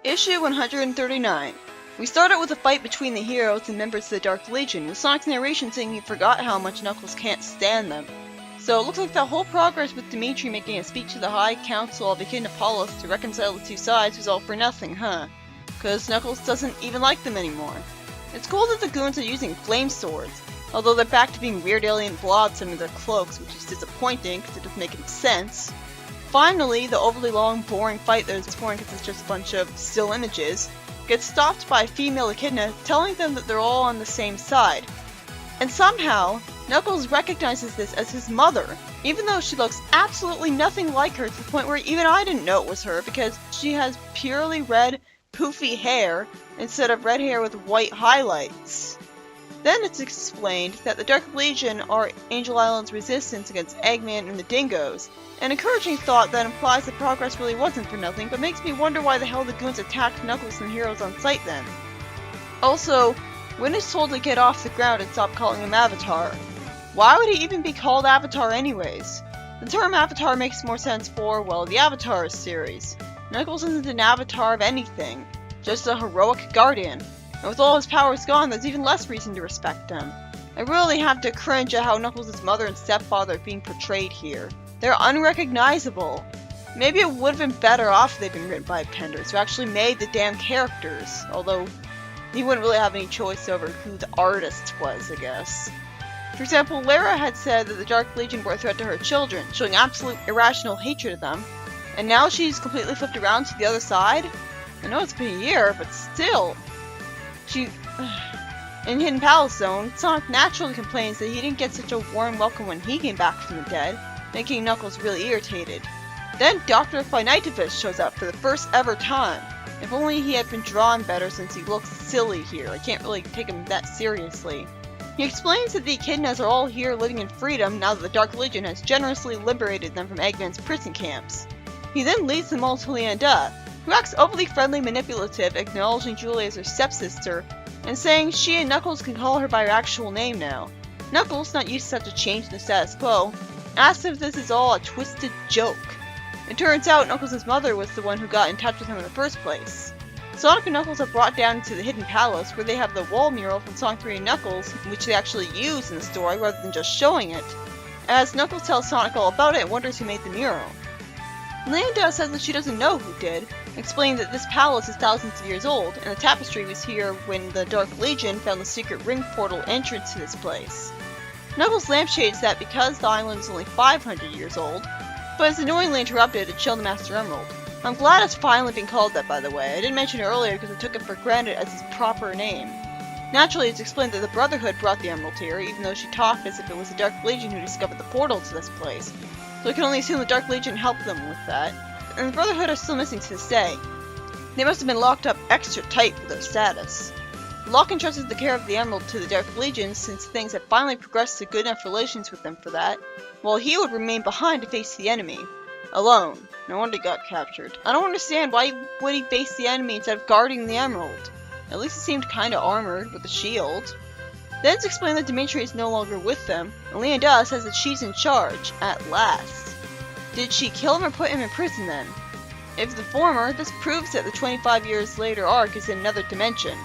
Issue 139. We start out with a fight between the heroes and members of the Dark Legion, with Sonic's narration saying he forgot how much Knuckles can't stand them. So it looks like the whole progress with Dimitri making a speech to the High Council of Echidna Paulus to reconcile the two sides was all for nothing, huh? Cause Knuckles doesn't even like them anymore. It's cool that the goons are using flame swords, although they're back to being weird alien blobs under their cloaks, which is disappointing because it doesn't make any sense. Finally, the overly long, boring fight that is boring because it's just a bunch of still images, gets stopped by a female echidna telling them that they're all on the same side. And somehow, Knuckles recognizes this as his mother, even though she looks absolutely nothing like her to the point where even I didn't know it was her because she has purely red, poofy hair instead of red hair with white highlights. Then it's explained that the Dark Legion are Angel Island's resistance against Eggman and the Dingoes, an encouraging thought that implies the progress really wasn't for nothing, but makes me wonder why the hell the goons attacked Knuckles and the heroes on sight then. Also, Win is told to get off the ground and stop calling him Avatar. Why would he even be called Avatar anyways? The term Avatar makes more sense for, well, the Avatar series. Knuckles isn't an avatar of anything, just a heroic guardian. And with all his powers gone, there's even less reason to respect him. I really have to cringe at how Knuckles' mother and stepfather are being portrayed here. They're unrecognizable. Maybe it would have been better off if they'd been written by Penders, who actually made the damn characters, although he wouldn't really have any choice over who the artist was, I guess. For example, Lara had said that the Dark Legion were a threat to her children, showing absolute irrational hatred of them, and now she's completely flipped around to the other side? I know it's been a year, but still. In Hidden Palace Zone, Sonic naturally complains that he didn't get such a warm welcome when he came back from the dead, making Knuckles really irritated. Then Dr. Finitevus shows up for the first ever time. If only he had been drawn better since he looks silly here. I can't really take him that seriously. He explains that the Echidnas are all here living in freedom now that the Dark Legion has generously liberated them from Eggman's prison camps. He then leads them all to Leanda, who acts overly friendly manipulative, acknowledging Julie as her stepsister, and saying she and Knuckles can call her by her actual name now. Knuckles, not used to such a change in the status quo, asks if this is all a twisted joke. It turns out Knuckles' mother was the one who got in touch with him in the first place. Sonic and Knuckles are brought down into the Hidden Palace, where they have the wall mural from Sonic 3 and Knuckles, which they actually use in the story rather than just showing it, as Knuckles tells Sonic all about it and wonders who made the mural. Leanda says that she doesn't know who did, explaining that this palace is thousands of years old, and the tapestry was here when the Dark Legion found the secret ring portal entrance to this place. Knuckles lampshades that because the island is only 500 years old, but is annoyingly interrupted to show the Master Emerald. I'm glad it's finally been called that, by the way. I didn't mention it earlier because I took it for granted as its proper name. Naturally, it's explained that the Brotherhood brought the Emerald here, even though she talked as if it was the Dark Legion who discovered the portal to this place. So I can only assume the Dark Legion helped them with that. And the Brotherhood are still missing to this day. They must have been locked up extra tight for their status. Locke entrusted the care of the Emerald to the Dark Legion since things had finally progressed to good enough relations with them for that, while he would remain behind to face the enemy. Alone. No wonder he got captured. I don't understand why would he face the enemy instead of guarding the Emerald. At least he seemed kinda armored with a shield. Then it's explained that Dimitri is no longer with them, and Leanda says that she's in charge, at last. Did she kill him or put him in prison then? If the former, this proves that the 25 years later arc is in another dimension.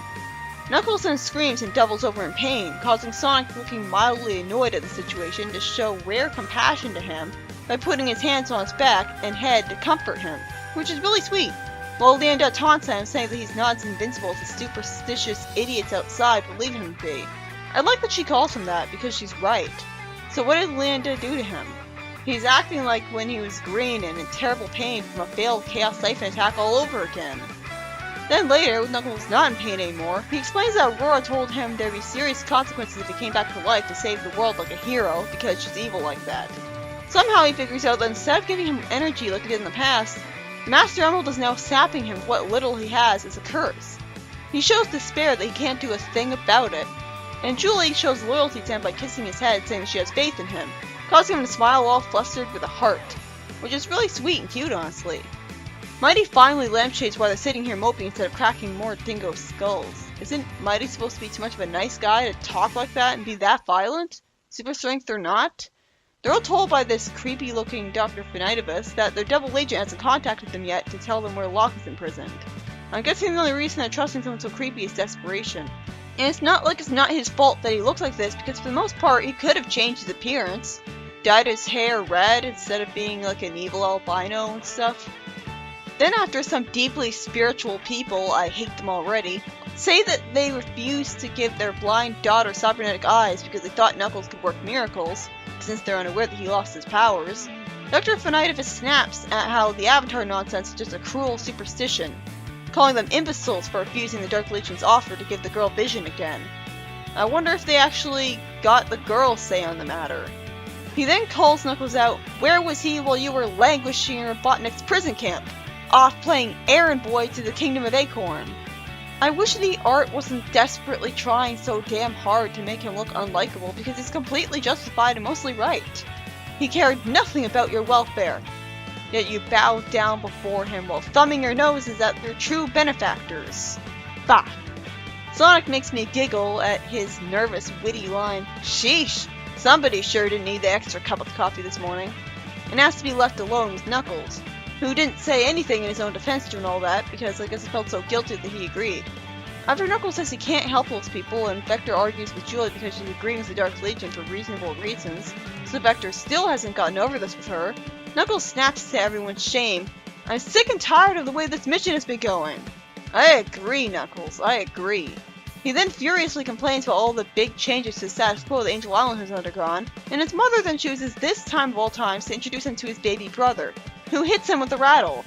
Knuckles then screams and doubles over in pain, causing Sonic looking mildly annoyed at the situation to show rare compassion to him by putting his hands on his back and head to comfort him, which is really sweet, while Leanda taunts him, saying that he's not as invincible as the superstitious idiots outside believe him to be. I like that she calls him that, because she's right. So what did Leanda do to him? He's acting like when he was green and in terrible pain from a failed Chaos Siphon attack all over again. Then later, with Knuckles not in pain anymore, he explains that Aurora told him there'd be serious consequences if he came back to life to save the world like a hero, because she's evil like that. Somehow he figures out that instead of giving him energy like he did in the past, the Master Emerald is now sapping him what little he has as a curse. He shows despair that he can't do a thing about it, and Julie shows loyalty to him by kissing his head, saying she has faith in him, causing him to smile all flustered with a heart, which is really sweet and cute, honestly. Mighty finally lampshades while they're sitting here moping instead of cracking more dingo skulls. Isn't Mighty supposed to be too much of a nice guy to talk like that and be that violent? Super strength or not? They're all told by this creepy-looking Dr. Finitevus that their double agent hasn't contacted them yet to tell them where Locke is imprisoned. I'm guessing the only reason that trusting someone so creepy is desperation. And it's not like it's not his fault that he looks like this, because for the most part he could have changed his appearance. Dyed his hair red instead of being like an evil albino and stuff. Then after some deeply spiritual people, I hate them already, say that they refused to give their blind daughter cybernetic eyes because they thought Knuckles could work miracles, since they're unaware that he lost his powers, Dr. Finaitivus snaps at how the Avatar nonsense is just a cruel superstition, calling them imbeciles for refusing the Dark Legion's offer to give the girl vision again. I wonder if they actually got the girl's say on the matter. He then calls Knuckles out, "Where was he while you were languishing in Robotnik's prison camp? Off playing errand boy to the Kingdom of Acorn." I wish the art wasn't desperately trying so damn hard to make him look unlikable, because he's completely justified and mostly right. He cared nothing about your welfare, yet you bowed down before him while thumbing your noses at your true benefactors. Bah! Sonic makes me giggle at his nervous, witty line, "Sheesh, somebody sure didn't need the extra cup of coffee this morning," and asked to be left alone with Knuckles, who didn't say anything in his own defense during all that, because I guess he felt so guilty that he agreed. After Knuckles says he can't help those people, and Vector argues with Julie because she's agreeing with the Dark Legion for reasonable reasons, so Vector still hasn't gotten over this with her, Knuckles snaps to everyone's shame, "I'm sick and tired of the way this mission has been going." I agree, Knuckles, I agree. He then furiously complains about all the big changes to the status quo that Angel Island has undergone, and his mother then chooses this time of all times to introduce him to his baby brother, who hits him with a rattle.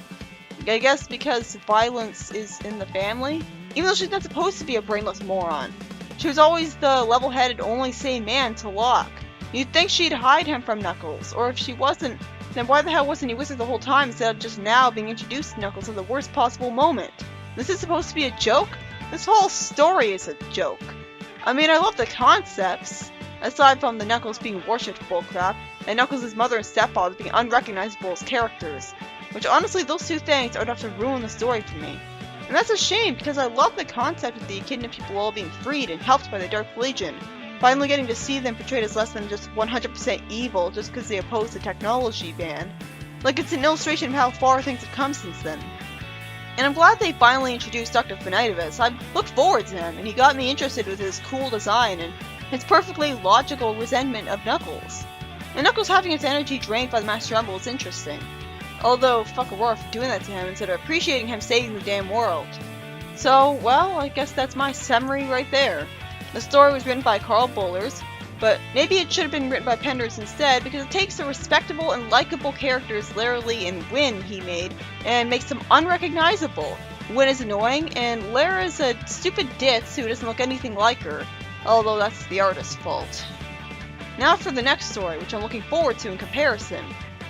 I guess because violence is in the family? Even though she's not supposed to be a brainless moron. She was always the level-headed, only sane man to Locke. You'd think she'd hide him from Knuckles, or if she wasn't, then why the hell wasn't he with her the whole time instead of just now being introduced to Knuckles at the worst possible moment? This is supposed to be a joke? This whole story is a joke. I mean, I love the concepts, aside from the Knuckles being worshipped bullcrap, and Knuckles' mother and stepfather being unrecognizable as characters, which honestly those two things are enough to ruin the story for me. And that's a shame, because I love the concept of the Echidna people all being freed and helped by the Dark Legion, finally getting to see them portrayed as less than just 100% evil just because they oppose the technology ban. Like it's an illustration of how far things have come since then. And I'm glad they finally introduced Dr. Finaitivus. I looked forward to him, and he got me interested with his cool design and his perfectly logical resentment of Knuckles. And Knuckles having his energy drained by the Master Rumble is interesting. Although, fuck Aurora for doing that to him instead of appreciating him saving the damn world. So, well, I guess that's my summary right there. The story was written by Carl Bollers, but maybe it should have been written by Penders instead, because it takes the respectable and likable characters Lara Lee and Wynn he made and makes them unrecognizable. Wynn is annoying, and Lara is a stupid ditz who doesn't look anything like her, although that's the artist's fault. Now for the next story, which I'm looking forward to in comparison.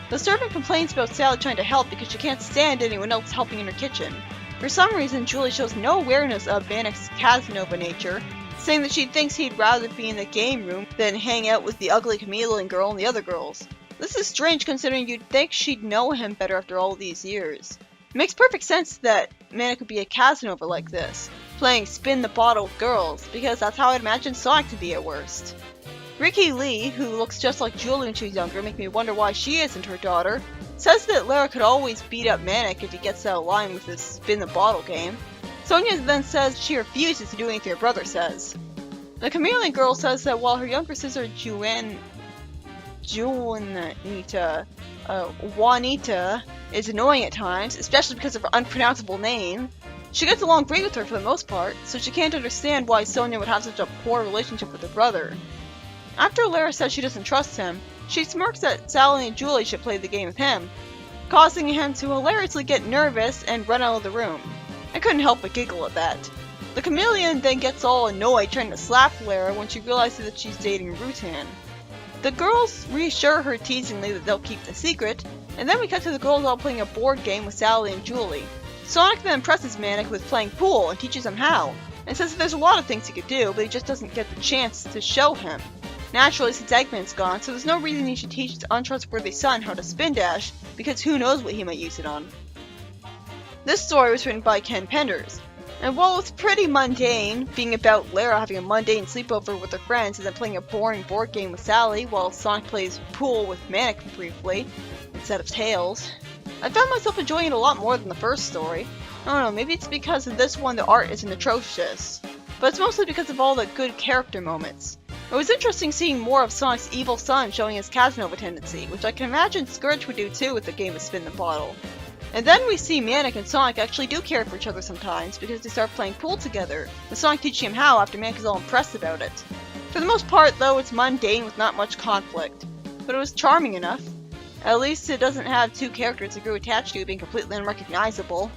The servant complains about Sally trying to help because she can't stand anyone else helping in her kitchen. For some reason, Julie shows no awareness of Manic's Casanova nature, saying that she thinks he'd rather be in the game room than hang out with the ugly chameleon girl and the other girls. This is strange considering you'd think she'd know him better after all these years. It makes perfect sense that Manic would be a Casanova like this, playing spin the bottle with girls, because that's how I'd imagine Sonic to be at worst. Ricky Lee, who looks just like Julie when she was younger, making me wonder why she isn't her daughter, says that Lara could always beat up Manic if he gets out of line with his spin the bottle game. Sonia then says she refuses to do anything her brother says. The chameleon girl says that while her younger sister Juanita is annoying at times, especially because of her unpronounceable name, she gets along great with her for the most part, so she can't understand why Sonia would have such a poor relationship with her brother. After Lara says she doesn't trust him, she smirks that Sally and Julie should play the game with him, causing him to hilariously get nervous and run out of the room. I couldn't help but giggle at that. The chameleon then gets all annoyed trying to slap Lara when she realizes that she's dating Rutan. The girls reassure her teasingly that they'll keep the secret, and then we cut to the girls all playing a board game with Sally and Julie. Sonic then impresses Manic with playing pool and teaches him how, and says that there's a lot of things he could do, but he just doesn't get the chance to show him. Naturally, since Eggman's gone, so there's no reason he should teach his untrustworthy son how to spin dash, because who knows what he might use it on. This story was written by Ken Penders, and while it's pretty mundane, being about Lara having a mundane sleepover with her friends and then playing a boring board game with Sally while Sonic plays pool with Manic briefly, instead of Tails, I found myself enjoying it a lot more than the first story. I don't know, maybe it's because in this one the art isn't atrocious, but it's mostly because of all the good character moments. It was interesting seeing more of Sonic's evil son showing his Casanova tendency, which I can imagine Scourge would do too with the game of Spin the Bottle. And then we see Manic and Sonic actually do care for each other sometimes because they start playing pool together, with Sonic teaching him how after Manic is all impressed about it. For the most part though, it's mundane with not much conflict, but it was charming enough. At least it doesn't have two characters that grew attached to being completely unrecognizable.